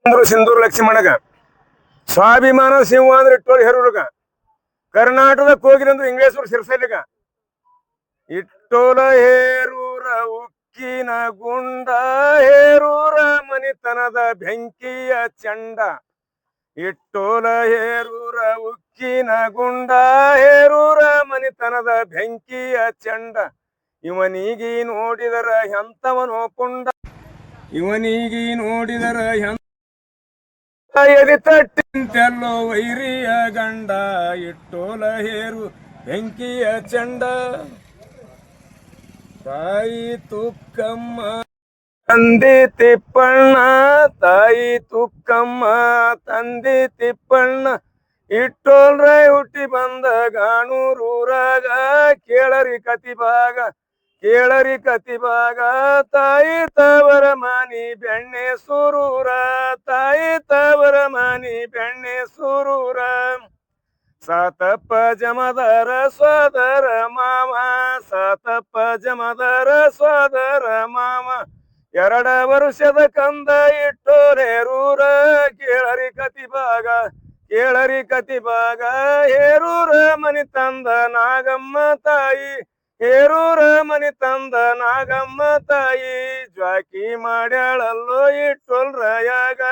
ಅಂದ್ರು ಸಿಂಧೂರು ಲಕ್ಷ್ಮಣಗ, ಸ್ವಾಭಿಮಾನ ಸಿಂಹ ಅಂದ್ರೆ ಇಟ್ಟೋಳಿ ಹೆರೂರ್ಗ, ಕರ್ನಾಟಕದ ಕೋಗಿಲಂದ್ರು ಇಂಗ್ಲೇಶ್ವರ ಸಿರ್ಸಲಿಗ. ಇಟ್ಟೋಲ ಹೇರೂರ ಉಕ್ಕಿನ ಗುಂಡ, ಹೇರೂರ ಮನಿತನದ ಬೆಂಕಿಯ ಚಂಡ. ಇಟ್ಟೋಲ ಹೇರೂರ ಉಕ್ಕಿನ ಗುಂಡ, ಹೇರೂರ ಮನಿತನದ ಬೆಂಕಿಯ ಚಂಡ. ಇವನಿಗಿ ನೋಡಿದರ ಎಂತವನೋ ಪುಂಡ, ಇವನಿಗಿ ನೋಡಿದರ ಎದಿ ತಟ್ಟಿಂತೆಲ್ಲೋ ವೈರಿಯ ಗಂಡ. ಇಟ್ಟೋಲ ಹೇರು ಬೆಂಕಿಯ ಚಂಡ. ತಾಯಿ ತುಕ್ಕಮ್ಮ ತಂದೆ ತಿಪ್ಪಣ್ಣ, ತಾಯಿ ತುಕ್ಕಮ್ಮ ತಂದೆ ತಿಪ್ಪಣ್ಣ. ಇಟ್ಟೋಲ್ರಾಯ್ ಹುಟ್ಟಿ ಬಂದ ಗಾಣೂರೂರಾಗ, ಕೇಳರಿ ಕತಿಭಾಗ ಕೇಳರಿ ಕತಿಭಾಗ. ತಾಯಿ ತವರ ಮಾನಿ ಬೆಣ್ಣೆ ಸುರೂರ, ತಾಯಿ ತವರ ಮಾನಿ ಬೆಣ್ಣೆ ಸುರೂರ. ಸಾತಪ್ಪ ಜಮದಾರ ಸೋದರ ಮಾವ, ಸಾತಪ್ಪ ಜಮದಾರ ಸೋದರ ಮಾವ. 2 ವರ್ಷದ ಕಂದ ಇಟ್ಟೋಲೇರೂರ, ಕೇಳರಿ ಕತಿಭಾಗ ಕೇಳರಿ ಕತಿಭಾಗ. ಹೇರೂರ ಮನಿ ತಂದ ನಾಗಮ್ಮ ತಾಯಿ, ಹೇರೂರ ಮನಿ ತಂದ ನಾಗಮ್ಮ ತಾಯಿ. ಜ್ವಾಕಿ ಮಾಡ್ಯಾಳಲ್ಲೋ ಇಟ್ಟೋಲ್ರಾಯಾಗ,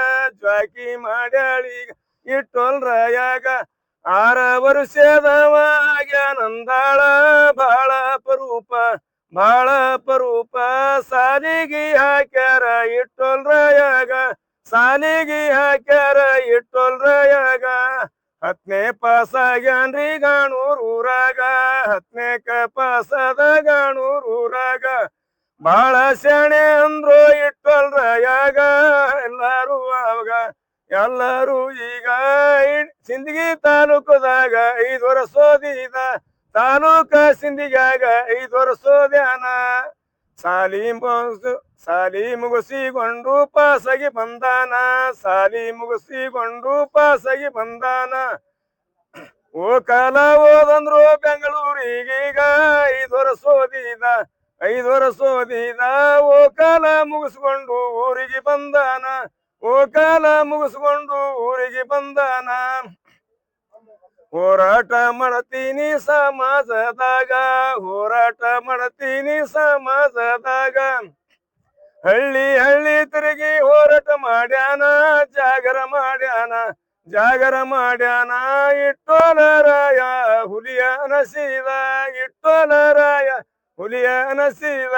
ಜ್ವಾಕಿ ಮಾಡ್ಯಾಳೀಗ ಇಟ್ಟೋಲ್ರಾಯಾಗ. 6 ವರ್ಷದವ ಆಗ್ಯಾನಂದಾಳ, ಬಾಳ ಅಪರೂಪ ಬಾಳ ಅಪರೂಪ. ಸಾಲಿಗಿ ಹಾಕ್ಯಾರ ಇಟ್ಟೋಲ್ರಾಯಾಗ, ಸಾಲಿಗಿ ಹಾಕ್ಯಾರ ಇಟ್ಟೋಲ್ರಾಯಾಗ. 10ನೇ ಪಾಸ್ ಆಗ್ಯಾನ್ರಿ ಗಾಣೂರೂರಾಗ, 10ನೇಕ ಪಾಸದ ಗಾಣೂರೂರಾಗ. ಬಾಳ ಶಾಣೆ ಅಂದ್ರು ಇಟ್ಟೋಲ್ರಾಯಾಗ, ಎಲ್ಲಾರು ಅವಾಗ ಎಲ್ಲರೂ ಈಗ. ಸಿಂದಗಿ ತಾಲೂಕದಾಗ 5 ವರ್ಷ ಓದಿದ, ತಾಲೂಕ ಸಿಂದಗ್ಯಾಗ 5 ವರ್ಷ ಓದ್ಯಾನ. ಸಾಲಿ ಮುಗಿಸಿಕೊಂಡು ಪಾಸಾಗಿ ಬಂದಾನ, ಸಾಲಿ ಮುಗಿಸಿಕೊಂಡು ಪಾಸಾಗಿ ಬಂದಾನ. ಓ ಕಾಲ ಓದಂದ್ರು ಬೆಂಗಳೂರಿಗೀಗ 5 ವರ್ಷ ಓದಿದ, 5 ವರ್ಷ ಓದಿದ. ಓ ಕಾಲ ಮುಗಿಸ್ಕೊಂಡು ಊರಿಗೆ ಬಂದಾನ, ಓ ಕಾಲ ಮುಗಿಸ್ಕೊಂಡು ಊರಿಗೆ ಬಂದಾನ. ಹೋರಾಟ ಮಾಡತೀನಿ ಸಮಾಜದಾಗ, ಹೋರಾಟ ಮಾಡತೀನಿ ಸಮಾಜದಾಗ. ಹಳ್ಳಿ ಹಳ್ಳಿ ತಿರುಗಿ ಹೋರಾಟ ಮಾಡ್ಯಾನ, ಜಾಗರ ಮಾಡ್ಯಾನ, ಜಾಗರ ಮಾಡ್ಯಾನ. ಇಟ್ಟೋಲರಾಯ ಹುಲಿಯ ಅನಸೀದ, ಇಟ್ಟೋಲರಾಯ ಹುಲಿಯ ಅನಸೀದ.